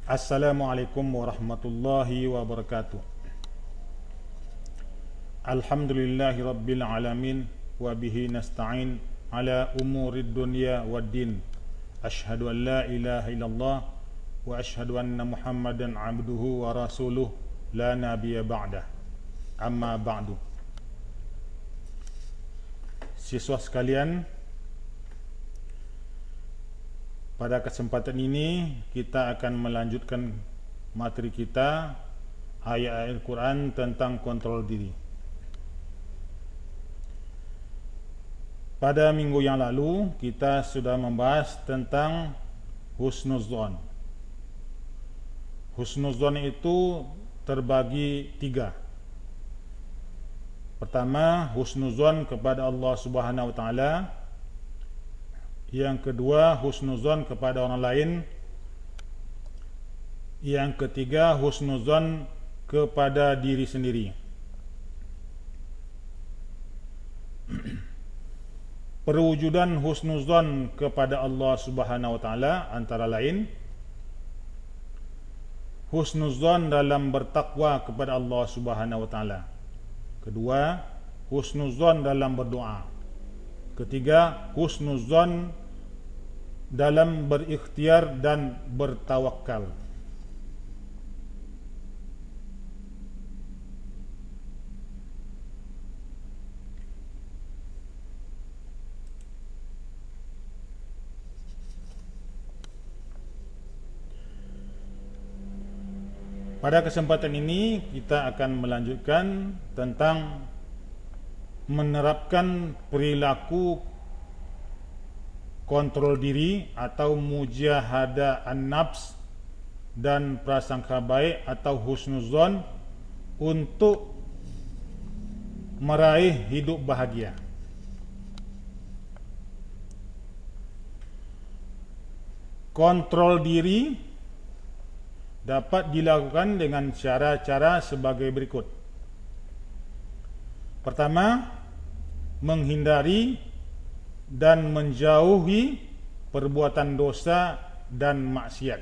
Assalamualaikum warahmatullahi wabarakatuh. Alhamdulillahi rabbil alamin wa bihi nasta'in ala umurid dunya waddin. Ashhadu an la ilaha illallah wa ashhadu anna Muhammadan abduhu wa rasuluh la nabiyya ba'dah. Amma ba'du. Siswa sekalian, pada kesempatan ini kita akan melanjutkan materi kita ayat Al-Quran tentang kontrol diri. Pada minggu yang lalu kita sudah membahas tentang husnuzon. Husnuzon itu terbagi tiga. Pertama, husnuzon kepada Allah Subhanahu wa Ta'ala. Yang kedua, husnuzon kepada orang lain. Yang ketiga, husnuzon kepada diri sendiri. Perwujudan husnuzon kepada Allah Subhanahu wa Ta'ala antara lain husnuzon dalam bertakwa kepada Allah Subhanahu wa Ta'ala. Kedua, husnuzon dalam berdoa. Ketiga, husnuzon dalam berikhtiar dan bertawakal. Pada kesempatan ini kita akan melanjutkan tentang menerapkan perilaku kontrol diri atau mujahadah an-nafs dan prasangka baik atau husnuzon untuk meraih hidup bahagia. Kontrol diri dapat dilakukan dengan cara-cara sebagai berikut. Pertama, menghindari dan menjauhi perbuatan dosa dan maksiat.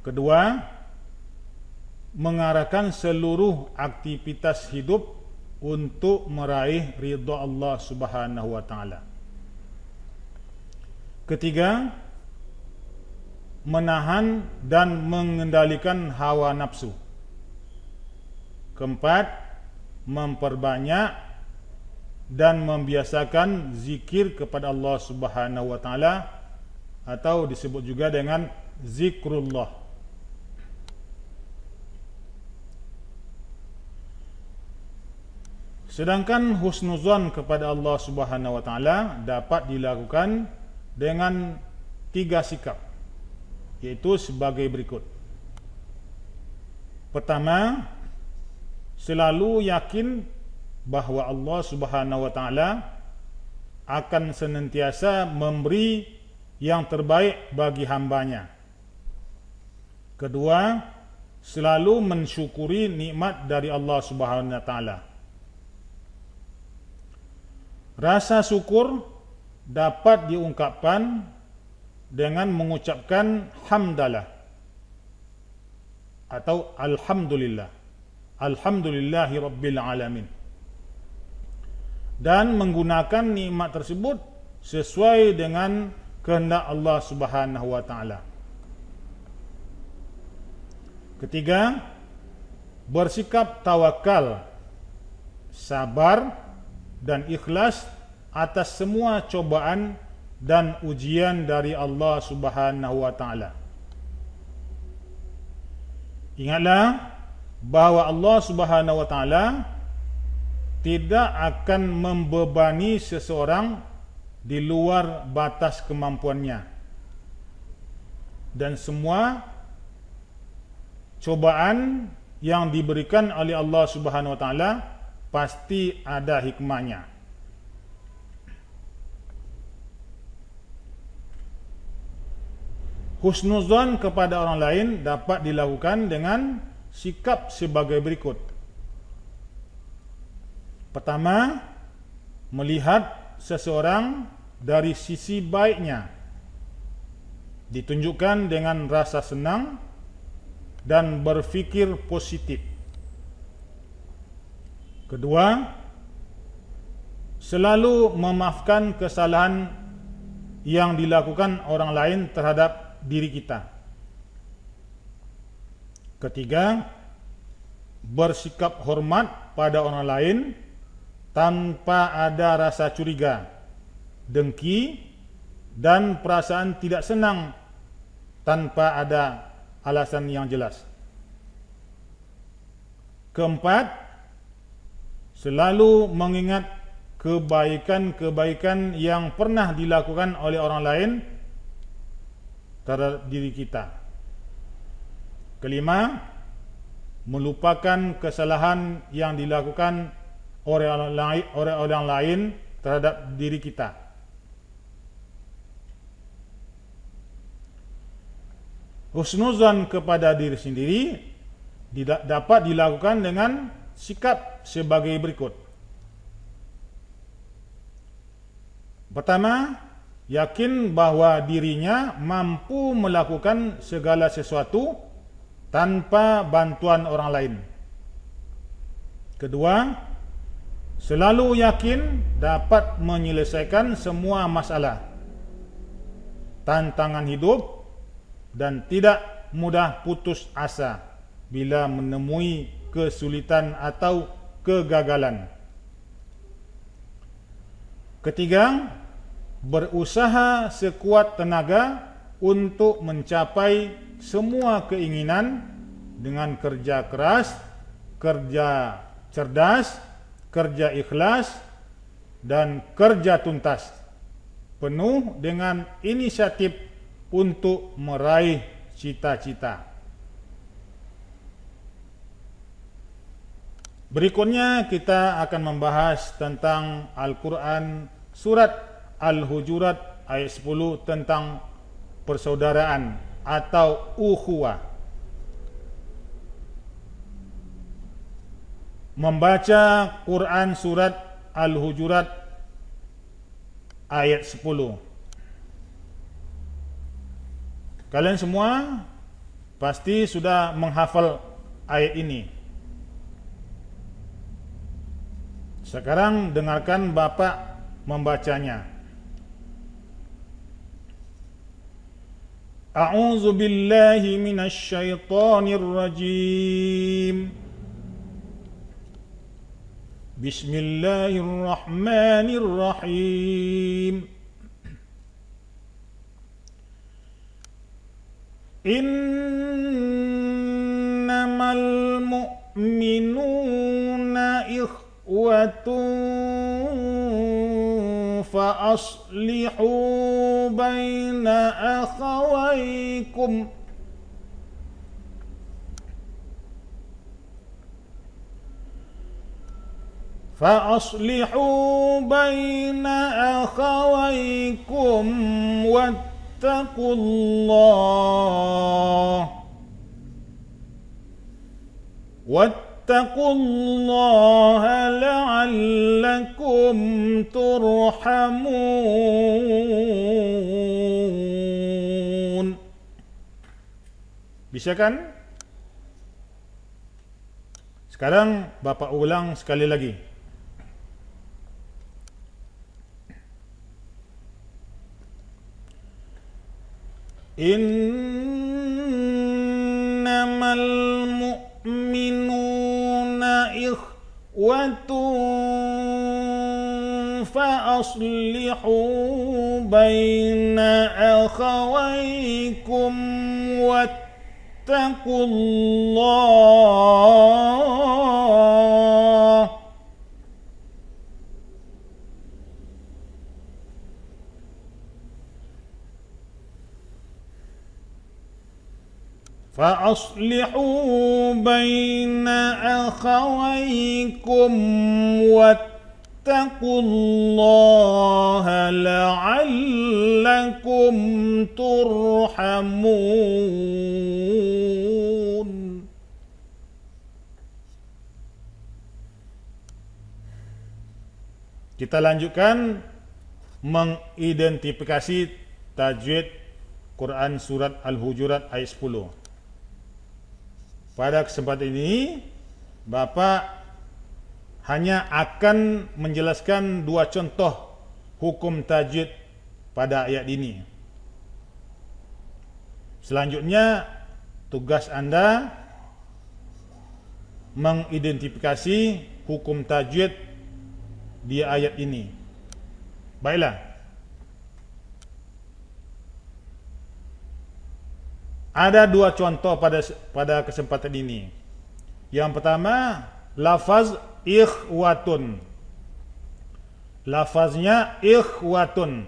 Kedua, mengarahkan seluruh aktivitas hidup untuk meraih ridha Allah Subhanahu wa Ta'ala. Ketiga, menahan dan mengendalikan hawa nafsu. Keempat, memperbanyak dan membiasakan zikir kepada Allah Subhanahu wa Ta'ala atau disebut juga dengan zikrullah. Sedangkan husnuzon kepada Allah Subhanahu wa Ta'ala dapat dilakukan dengan tiga sikap, yaitu sebagai berikut. Pertama, selalu yakin bahawa Allah Subhanahu wa Ta'ala akan senantiasa memberi yang terbaik bagi hambanya. Kedua, selalu mensyukuri nikmat dari Allah Subhanahu wa Ta'ala. Rasa syukur dapat diungkapkan dengan mengucapkan hamdalah atau alhamdulillah, alhamdulillahi rabbil alamin, dan menggunakan nikmat tersebut sesuai dengan kehendak Allah Subhanahu wa Ta'ala. Ketiga, bersikap tawakal, sabar dan ikhlas atas semua cobaan dan ujian dari Allah Subhanahu wa Ta'ala. Ingatlah bahawa Allah Subhanahu wa Ta'ala tidak akan membebani seseorang di luar batas kemampuannya, dan semua cobaan yang diberikan oleh Allah Subhanahu wa Ta'ala pasti ada hikmahnya. Husnuzon kepada orang lain dapat dilakukan dengan sikap sebagai berikut. Pertama, melihat seseorang dari sisi baiknya ditunjukkan dengan rasa senang dan berfikir positif. Kedua, selalu memaafkan kesalahan yang dilakukan orang lain terhadap diri kita. Ketiga, bersikap hormat pada orang lain tanpa ada rasa curiga, dengki, dan perasaan tidak senang tanpa ada alasan yang jelas. Keempat, selalu mengingat kebaikan-kebaikan yang pernah dilakukan oleh orang lain terhadap diri kita. Kelima, melupakan kesalahan yang dilakukan oleh orang lain terhadap diri kita. Husnuzan kepada diri sendiri dapat dilakukan dengan sikap sebagai berikut. Pertama, yakin bahwa dirinya mampu melakukan segala sesuatu tanpa bantuan orang lain. Kedua, selalu yakin dapat menyelesaikan semua masalah, tantangan hidup, dan tidak mudah putus asa bila menemui kesulitan atau kegagalan. Ketiga, berusaha sekuat tenaga untuk mencapai semua keinginan dengan kerja keras, kerja cerdas, kerja ikhlas, dan kerja tuntas, penuh dengan inisiatif untuk meraih cita-cita. Berikutnya kita akan membahas tentang Al-Quran surat Al-Hujurat ayat 10 tentang persaudaraan atau ukhuwah. Membaca Quran surat Al-Hujurat ayat 10. Kalian semua pasti sudah menghafal ayat ini. Sekarang dengarkan Bapak membacanya. A'udzu billahi minasy syaithanir rajim. Bismillahirrahmanirrahim. Innamal mu'minuna ikhwatun fa aslihu baina akhawaykum. فأصلحوا بين أخويكم واتقوا الله لعلكم ترحمون. Bisa kan? Sekarang Bapak ulang sekali lagi. Innamal mu'minuna ikhwatun fa aslihu baina akhawaykum wattaqullah فأصلحوا بين أخويكم واتقوا الله لعلكم ترحمون. Kita lanjutkan mengidentifikasi tajwid Quran surat Al-Hujurat ayat 10. Pada kesempatan ini Bapak hanya akan menjelaskan 2 contoh hukum tajwid pada ayat ini. Selanjutnya tugas Anda mengidentifikasi hukum tajwid di ayat ini. Baiklah. Ada 2 contoh pada kesempatan ini. Yang pertama, lafaz ikhwatun. Lafaznya ikhwatun.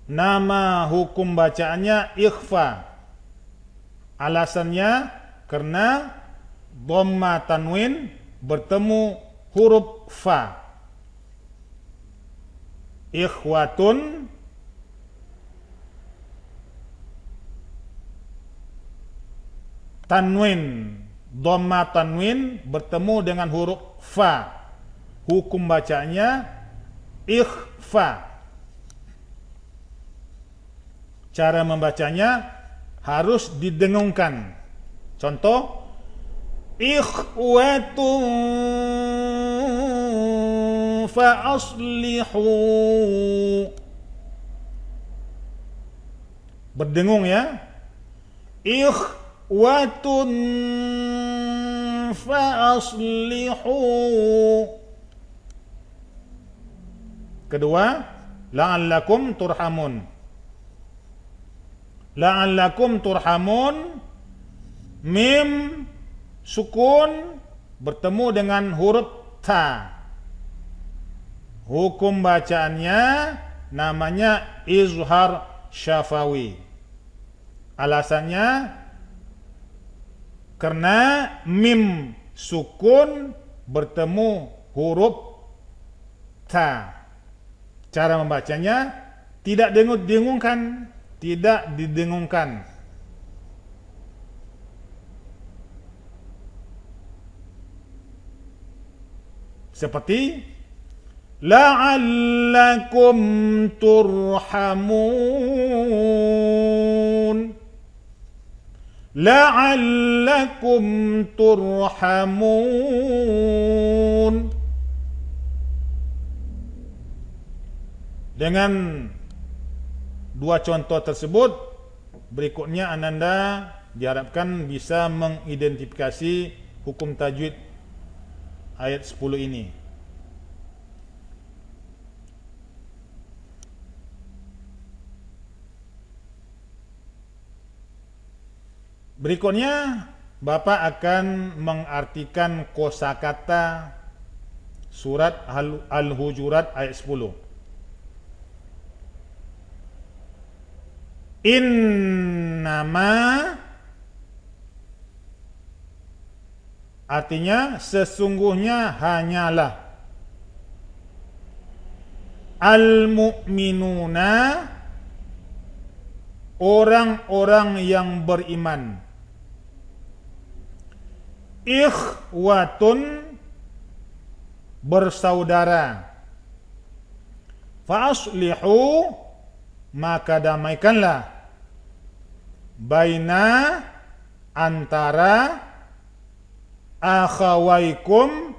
Nama hukum bacaannya ikhfa. Alasannya karena dhamma tanwin bertemu huruf fa. Ikhwatun tanwin, dhamma tanwin bertemu dengan huruf fa. Hukum bacanya ikhfa. Cara membacanya harus didengungkan. Contoh, ikhwatun fa aslihu. Berdengung ya. Ikhwatun fa aslihu. Kedua, la'allakum turhamun. La'allakum turhamun, mim sukun bertemu dengan huruf ta. Hukum bacaannya namanya izhar syafawi. Alasannya karena mim sukun bertemu huruf ta. Cara membacanya tidak didengungkan, tidak didengungkan. Seperti la'allakum turhamun. La'allakum turhamun. Dengan 2 contoh tersebut, berikutnya Anda diharapkan bisa mengidentifikasi hukum tajwid ayat 10 ini. Berikutnya Bapak akan mengartikan kosakata surat Al-Hujurat ayat 10. Innama artinya sesungguhnya hanyalah. Al-mu'minuna orang-orang yang beriman. Ikhwatun bersaudara. Fa'aslihu maka damaikanlah baina antara akhawaikum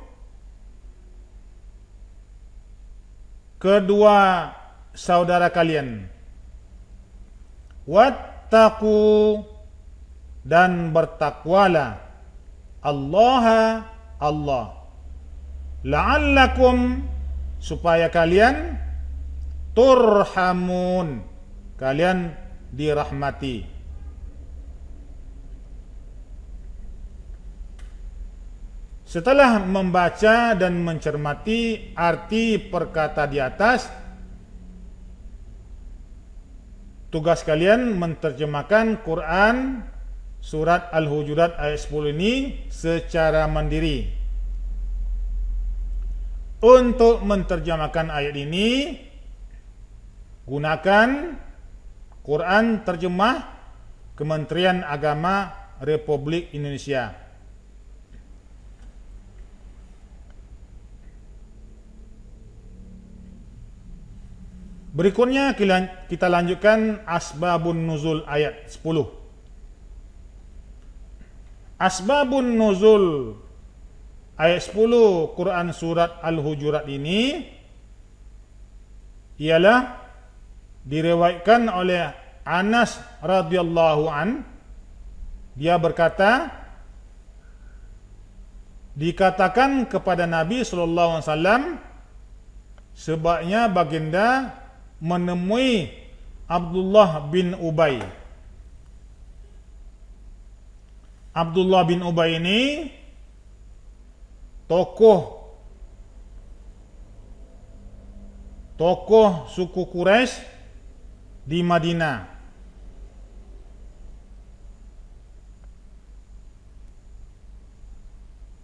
kedua saudara kalian. Wattaqu dan bertakwalah Allah la'allakum supaya kalian turhamun kalian dirahmati. Setelah membaca dan mencermati arti perkata di atas, tugas kalian menterjemahkan Quran surat Al-Hujurat ayat 10 ini secara mandiri. Untuk menterjemahkan ayat ini, gunakan Quran terjemah Kementerian Agama Republik Indonesia. Berikutnya kita lanjutkan asbabun nuzul ayat 10. Asbabun nuzul ayat 10 Quran surat Al-Hujurat ini ialah diriwayatkan oleh Anas radhiyallahu an. Dia berkata, dikatakan kepada Nabi sallallahu alaihi wasallam, sebaiknya baginda menemui Abdullah bin Ubay. Abdullah bin Ubay ini tokoh suku Quraisy di Madinah.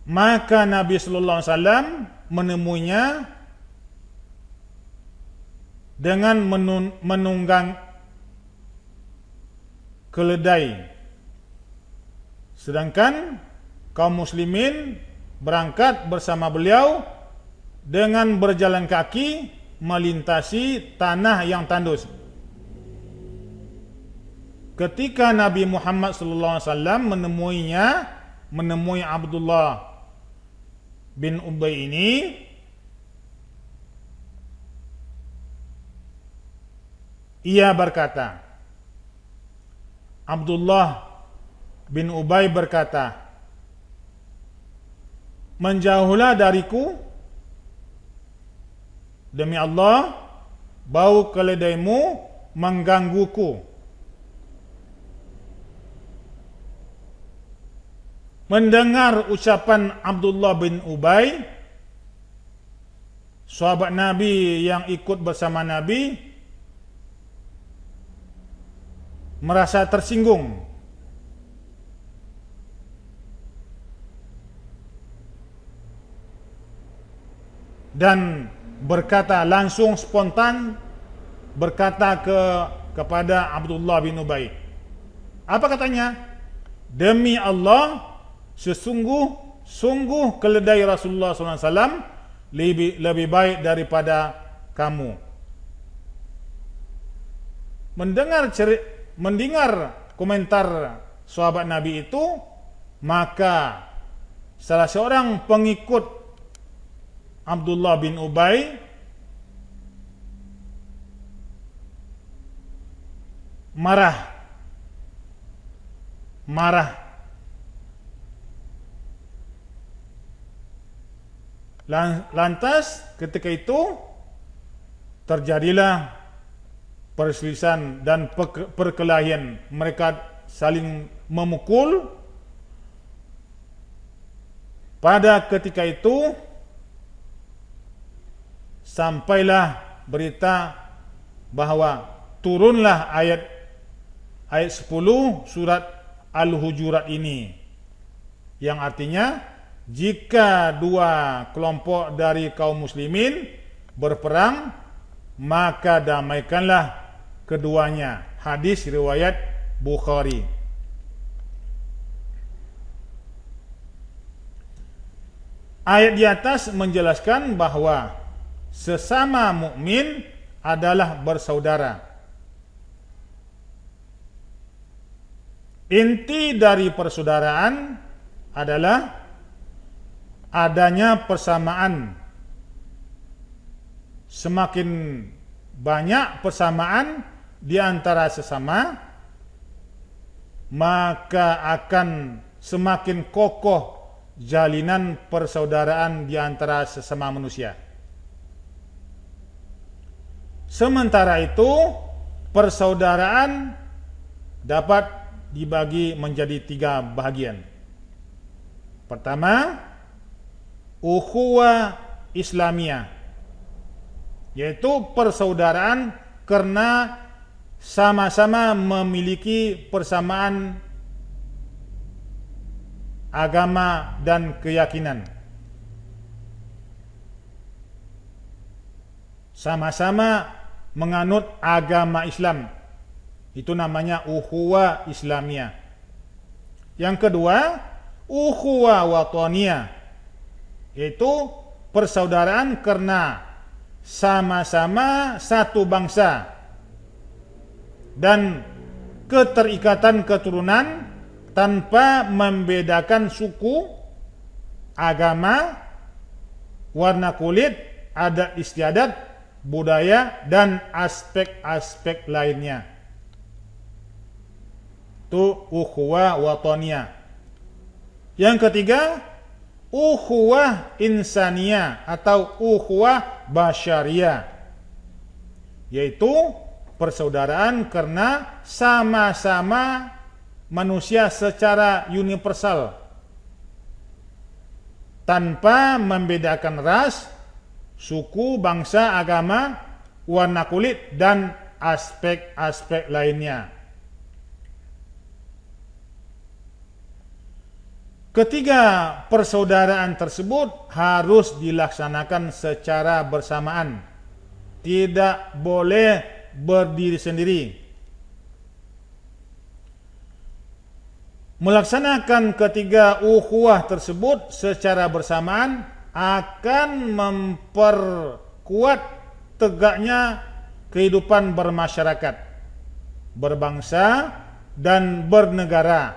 Maka Nabi sallallahu alaihi wasallam menemuinya dengan menunggang keledai. Sedangkan kaum muslimin berangkat bersama beliau dengan berjalan kaki melintasi tanah yang tandus. Ketika Nabi Muhammad sallallahu alaihi wasallam menemui Abdullah bin Ubay ini, ia berkata, Abdullah bin Ubay berkata, menjauhlah dariku, demi Allah, bau keledaimu menggangguku. Mendengar ucapan Abdullah bin Ubay, sahabat Nabi yang ikut bersama Nabi merasa tersinggung. Dan berkata langsung spontan berkata kepada Abdullah bin Ubay. Apa katanya? Demi Allah, sungguh keledai Rasulullah SAW lebih baik daripada kamu. Mendengar komentar sahabat Nabi itu, maka salah seorang pengikut Abdullah bin Ubay marah. Lantas ketika itu terjadilah perselisihan dan perkelahian. Mereka saling memukul. Pada ketika itu sampailah berita bahwa turunlah ayat 10 surat Al-Hujurat ini, yang artinya jika dua kelompok dari kaum muslimin berperang, maka damaikanlah keduanya. Hadis riwayat Bukhari. Ayat di atas menjelaskan bahwa sesama mukmin adalah bersaudara. Inti dari persaudaraan adalah adanya persamaan. Semakin banyak persamaan di antara sesama, maka akan semakin kokoh jalinan persaudaraan di antara sesama manusia. Sementara itu, persaudaraan dapat dibagi menjadi 3 bahagian. Pertama, ukhuwah Islamiyah, yaitu persaudaraan karena sama-sama memiliki persamaan agama dan keyakinan. Sama-sama menganut agama Islam. Itu namanya ukhuwah Islamiyah. Yang kedua, ukhuwah wataniyah, yaitu persaudaraan karena sama-sama satu bangsa dan keterikatan keturunan tanpa membedakan suku, agama, warna kulit, adat istiadat, budaya, dan aspek-aspek lainnya. Itu ukhuwah wataniyah. Yang ketiga, ukhuwah insaniyah atau ukhuwah basyariyah, yaitu persaudaraan karena sama-sama manusia secara universal tanpa membedakan ras, suku, bangsa, agama, warna kulit, dan aspek-aspek lainnya. Ketiga persaudaraan tersebut harus dilaksanakan secara bersamaan, tidak boleh berdiri sendiri. Melaksanakan ketiga ukhuwah tersebut secara bersamaan akan memperkuat tegaknya kehidupan bermasyarakat, berbangsa, dan bernegara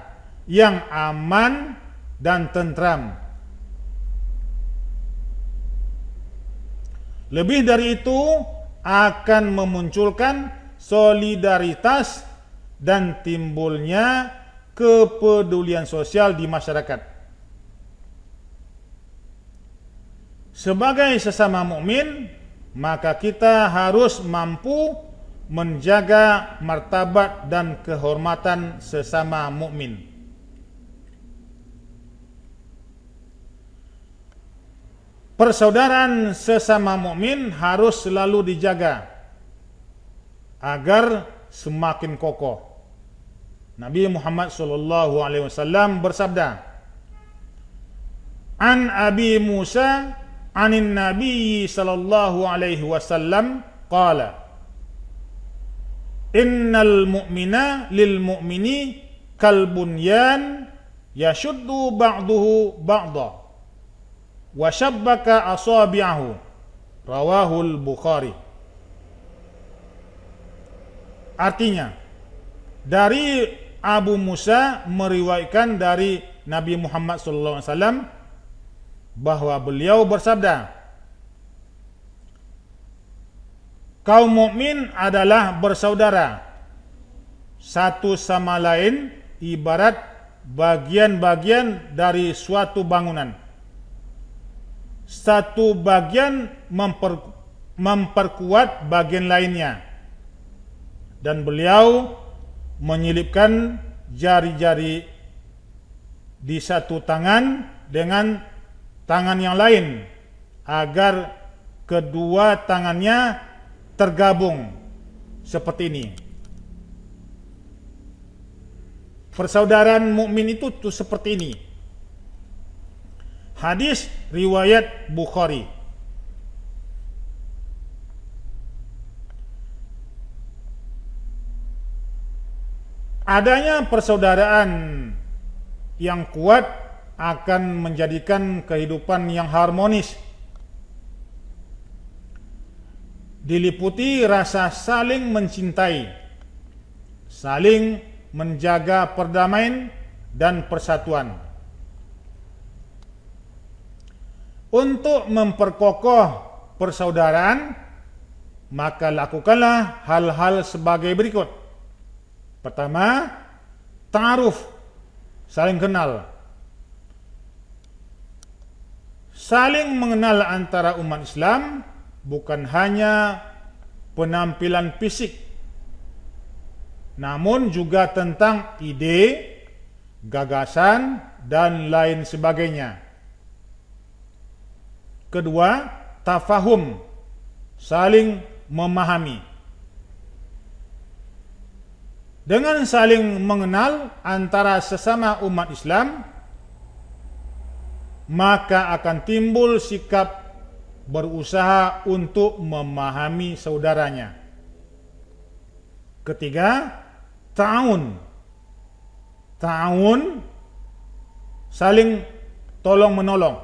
yang aman dan tentram. Lebih dari itu, akan memunculkan solidaritas dan timbulnya kepedulian sosial di masyarakat. Sebagai sesama mukmin, maka kita harus mampu menjaga martabat dan kehormatan sesama mukmin. Persaudaraan sesama mukmin harus selalu dijaga agar semakin kokoh. Nabi Muhammad SAW bersabda, An Abi Musa anin Nabi sallallahu alaihi wasallam qala Innal mu'mina lil mu'mini kal bunyan yashuddu ba'duhu ba'da wa shabbaka asabi'ahu, rawahul Bukhari. Artinya, dari Abu Musa meriwayatkan dari Nabi Muhammad SAW bahwa beliau bersabda, kaum mukmin adalah bersaudara satu sama lain ibarat bagian-bagian dari suatu bangunan. Satu bagian memperkuat bagian lainnya. Dan beliau menyelipkan jari-jari di satu tangan dengan tangan yang lain agar kedua tangannya tergabung seperti ini. Persaudaraan mukmin itu tuh seperti ini. Hadis riwayat Bukhari. Adanya persaudaraan yang kuat akan menjadikan kehidupan yang harmonis, diliputi rasa saling mencintai, saling menjaga perdamaian dan persatuan. Untuk memperkokoh persaudaraan, maka lakukanlah hal-hal sebagai berikut. Pertama, ta'aruf, saling kenal. Saling mengenal antara umat Islam bukan hanya penampilan fisik, namun juga tentang ide, gagasan, dan lain sebagainya. Kedua, tafahum, saling memahami. Dengan saling mengenal antara sesama umat Islam, maka akan timbul sikap berusaha untuk memahami saudaranya. Ketiga, ta'awun. Ta'awun, saling tolong menolong.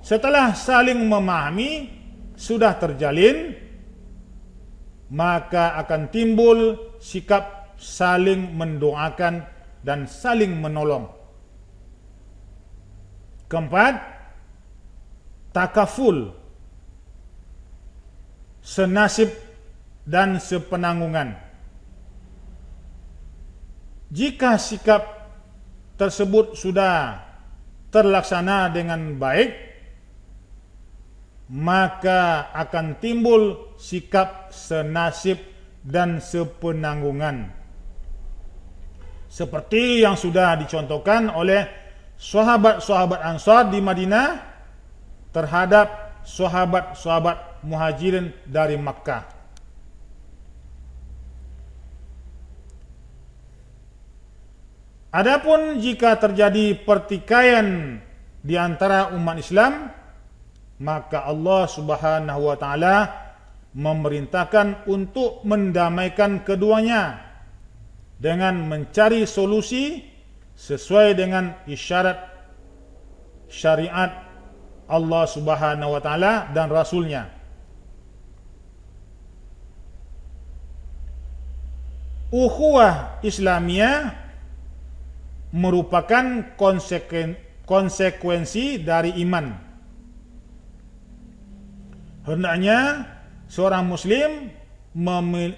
setelah saling memahami sudah terjalin, maka akan timbul sikap saling mendoakan dan saling menolong. Keempat, takaful, senasib dan sepenanggungan. Jika sikap tersebut sudah terlaksana dengan baik, maka akan timbul sikap senasib dan sepenanggungan, seperti yang sudah dicontohkan oleh sahabat-sahabat Ansar di Madinah terhadap sahabat-sahabat Muhajirin dari Makkah. Adapun jika terjadi pertikaian di antara umat Islam, maka Allah Subhanahu wa taala memerintahkan untuk mendamaikan keduanya dengan mencari solusi sesuai dengan isyarat syariat Allah Subhanahu wa taala dan Rasulnya. Ukhuwah Islamiyah merupakan konsekuensi dari iman. Hendaknya seorang muslim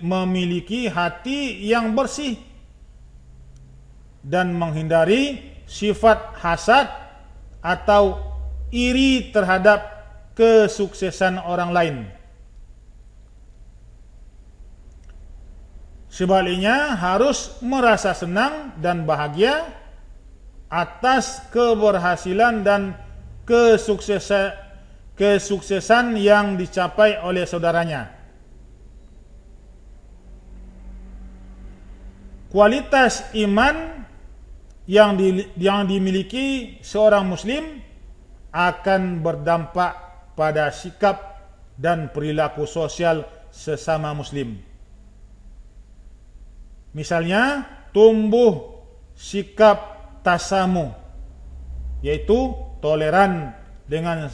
memiliki hati yang bersih dan menghindari sifat hasad atau iri terhadap kesuksesan orang lain. Sebaliknya harus merasa senang dan bahagia atas keberhasilan dan kesuksesan yang dicapai oleh saudaranya. Kualitas iman yang dimiliki seorang muslim akan berdampak pada sikap dan perilaku sosial sesama muslim. Misalnya, tumbuh sikap tasamu, yaitu toleran dengan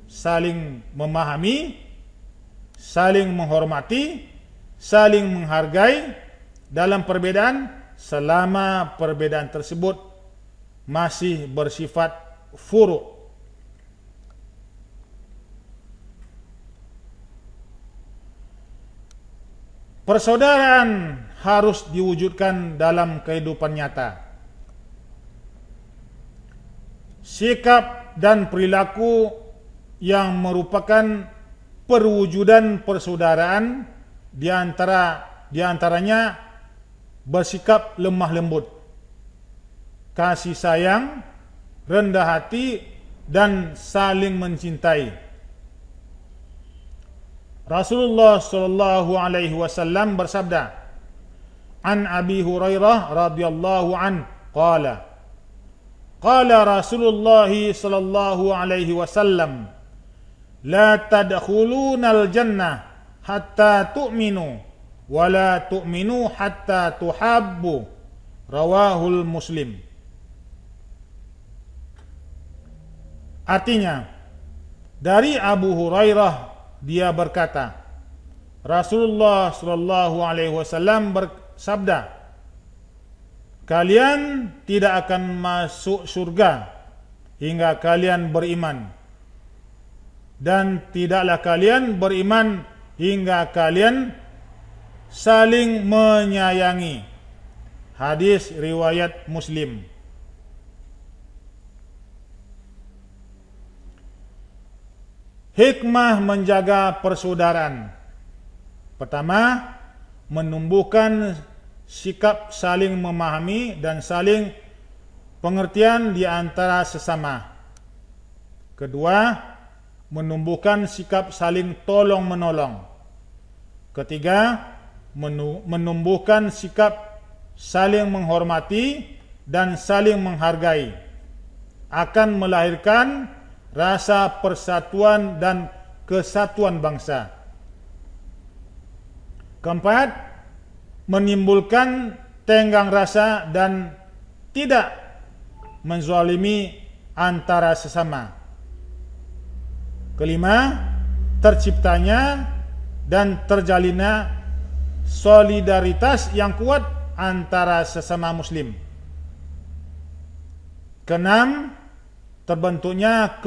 saling memahami, saling menghormati, saling menghargai dalam perbedaan selama perbedaan tersebut masih bersifat furu'. Persaudaraan harus diwujudkan dalam kehidupan nyata. Sikap dan perilaku yang merupakan perwujudan persaudaraan di antaranya bersikap lemah lembut, kasih sayang, rendah hati, dan saling mencintai. Rasulullah sallallahu alaihi wasallam bersabda, "An Abi Hurairah radhiyallahu an qala qala Rasulullah sallallahu alaihi wasallam la tadkhulunal jannah hatta tu'minu wa la tu'minu hatta tuhabbu." Rawahul Muslim. Artinya, dari Abu Hurairah dia berkata, Rasulullah sallallahu alaihi wasallam bersabda, kalian tidak akan masuk surga hingga kalian beriman, dan tidaklah kalian beriman hingga kalian saling menyayangi. Hadis riwayat Muslim. Hikmah menjaga persaudaraan. Pertama, menumbuhkan sikap saling memahami dan saling pengertian di antara sesama. Kedua, menumbuhkan sikap saling tolong menolong. Ketiga, menumbuhkan sikap saling menghormati dan saling menghargai, akan melahirkan rasa persatuan dan kesatuan bangsa. Keempat, menimbulkan tenggang rasa dan tidak menzalimi antara sesama. Kelima, terciptanya dan terjalinnya solidaritas yang kuat antara sesama muslim. Keenam, terbentuknya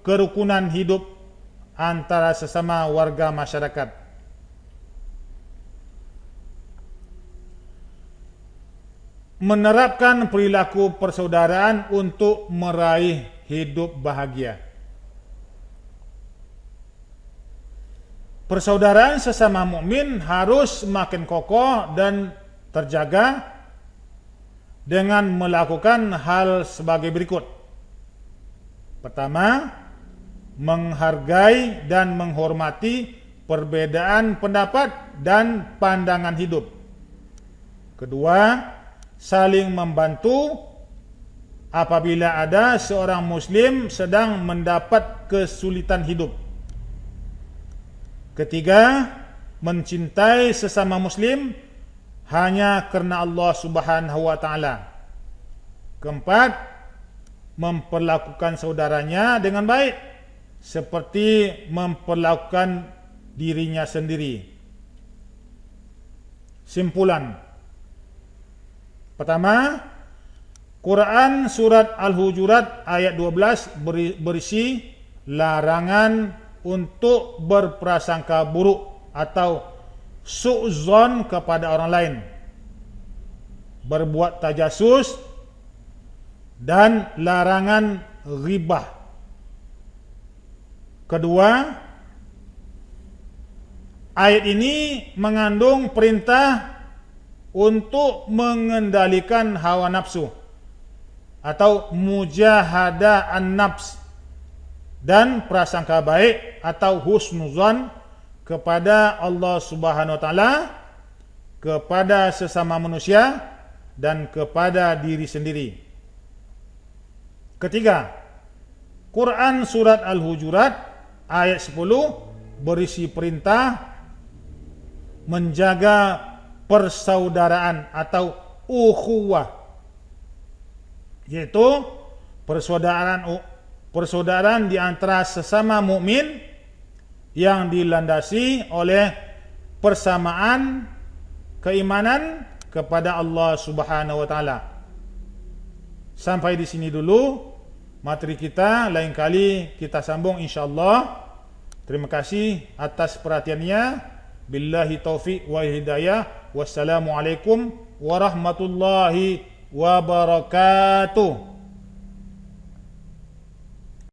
kerukunan hidup antara sesama warga masyarakat. Menerapkan perilaku persaudaraan untuk meraih hidup bahagia. Persaudaraan sesama mukmin harus semakin kokoh dan terjaga dengan melakukan hal sebagai berikut. Pertama, menghargai dan menghormati perbedaan pendapat dan pandangan hidup. Kedua, saling membantu apabila ada seorang muslim sedang mendapat kesulitan hidup. Ketiga, mencintai sesama muslim hanya karena Allah Subhanahu wa taala. Keempat, memperlakukan saudaranya dengan baik seperti memperlakukan dirinya sendiri. Simpulan. Pertama, Quran surat Al-Hujurat ayat 12 berisi larangan untuk berprasangka buruk atau su'zon kepada orang lain, berbuat tajasus, dan larangan ghibah. Kedua, ayat ini mengandung perintah untuk mengendalikan hawa nafsu atau mujahadah an-nafs dan prasangka baik atau husnuzan kepada Allah Subhanahu wa taala, kepada sesama manusia, dan kepada diri sendiri. Ketiga, Quran surat Al-Hujurat ayat 10 berisi perintah menjaga persaudaraan atau ukhuwah, yaitu persaudaraan di antara sesama mukmin yang dilandasi oleh persamaan keimanan kepada Allah Subhanahu wa taala. Sampai di sini dulu materi kita, lain kali kita sambung insyaallah. Terima kasih atas perhatiannya. Billahi taufiq wal hidayah. Wassalamualaikum warahmatullahi wabarakatuh.